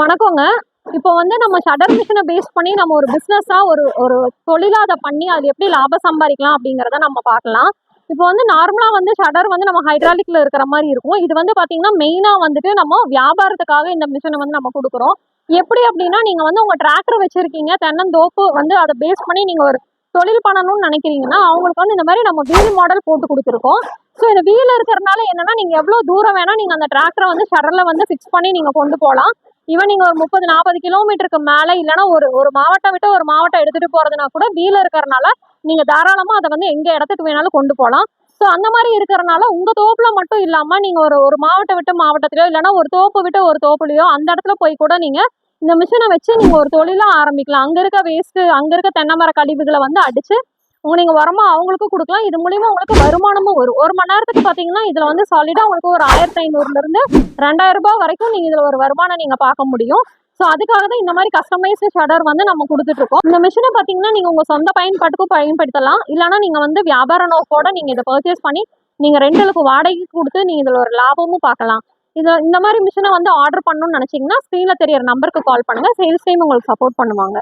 வணக்கங்க. இப்போ வந்து நம்ம ஷட்டர் மிஷினை பேஸ் பண்ணி நம்ம ஒரு பிஸ்னஸா ஒரு ஒரு தொழிலா அதை பண்ணி அது எப்படி லாபம் சம்பாதிக்கலாம் அப்படிங்கிறத நம்ம பார்க்கலாம். இப்போ வந்து நார்மலா வந்து ஷட்டர் வந்து நம்ம ஹைட்ராலிக்ல இருக்கிற மாதிரி இருக்கும். இது வந்து பாத்தீங்கன்னா மெயினா வந்துட்டு நம்ம வியாபாரத்துக்காக இந்த மிஷினை வந்து நம்ம கொடுக்குறோம். எப்படி அப்படின்னா நீங்க வந்து உங்க டிராக்டர் வச்சிருக்கீங்க, தென்னந்தோப்பு வந்து அதை பேஸ் பண்ணி நீங்க ஒரு தொழில் பண்ணணும்னு நினைக்கிறீங்கன்னா அவங்களுக்கு வந்து இந்த மாதிரி நம்ம வீல் மாடல் போட்டு கொடுத்துருக்கோம். ஸோ இந்த வீல் இருக்கிறதுனால என்னன்னா நீங்க எவ்வளவு தூரம் வேணா நீங்க அந்த டிராக்டரை வந்து ஷட்டர்ல வந்து ஃபிக்ஸ் பண்ணி நீங்க கொண்டு போகலாம். ஈவன் நீங்க ஒரு 30-40 கிலோமீட்டருக்கு மேல இல்லைன்னா ஒரு ஒரு மாவட்டம் விட்டு ஒரு மாவட்டம் எடுத்துட்டு போறதுனா கூட வீல் இருக்கிறதுனால நீங்க தாராளமா அதை வந்து எங்க இடத்துக்கு வேணாலும் கொண்டு போகலாம். ஸோ அந்த மாதிரி இருக்கிறனால உங்க தோப்புல மட்டும் இல்லாம நீங்க ஒரு ஒரு மாவட்டம் விட்டு மாவட்டத்திலயோ இல்லைன்னா ஒரு தோப்பு விட்டு ஒரு தோப்புலயோ அந்த இடத்துல போய் கூட நீங்க இந்த மிஷினை வச்சு நீங்க ஒரு தொழிலா ஆரம்பிக்கலாம். அங்க இருக்க வேஸ்ட் அங்க இருக்க தென்னை மர கழிவுகளை வந்து அடிச்சு நீங்க உரமா அவங்களுக்கும் கொடுக்கலாம். இது மூலியமா உங்களுக்கு வருமானமும் வரும். ஒரு மணி நேரத்துக்கு பாத்தீங்கன்னா இதுல வந்து சாலிடா உங்களுக்கு ஒரு 1500 இருந்து 2000 ரூபாய் வரைக்கும் நீங்க இதுல ஒரு வருமானம் நீங்க பார்க்க முடியும். ஸோ அதுக்காக தான் இந்த மாதிரி கஸ்டமைஸ்டு ஷட்டர் வந்து நம்ம கொடுத்துட்டு இருக்கோம். இந்த மிஷினை பாத்தீங்கன்னா நீங்க உங்க சொந்த பயன்பாட்டுக்கும் பயன்படுத்தலாம். இல்லைன்னா நீங்க வந்து வியாபார நோக்கோட நீங்க இதை பர்ச்சேஸ் பண்ணி நீங்க ரெண்டலுக்கு வாடகைக்கு கொடுத்து நீங்க இதுல ஒரு லாபமும் பார்க்கலாம். இந்த மாதிரி மிஷினை வந்து ஆர்டர் பண்ணணும்னு நினைச்சீங்கன்னா ஸ்கிரீன்ல தெரியற நம்பருக்கு கால் பண்ணுங்க. சேல்ஸ் டீம் உங்களுக்கு சப்போர்ட் பண்ணுவாங்க.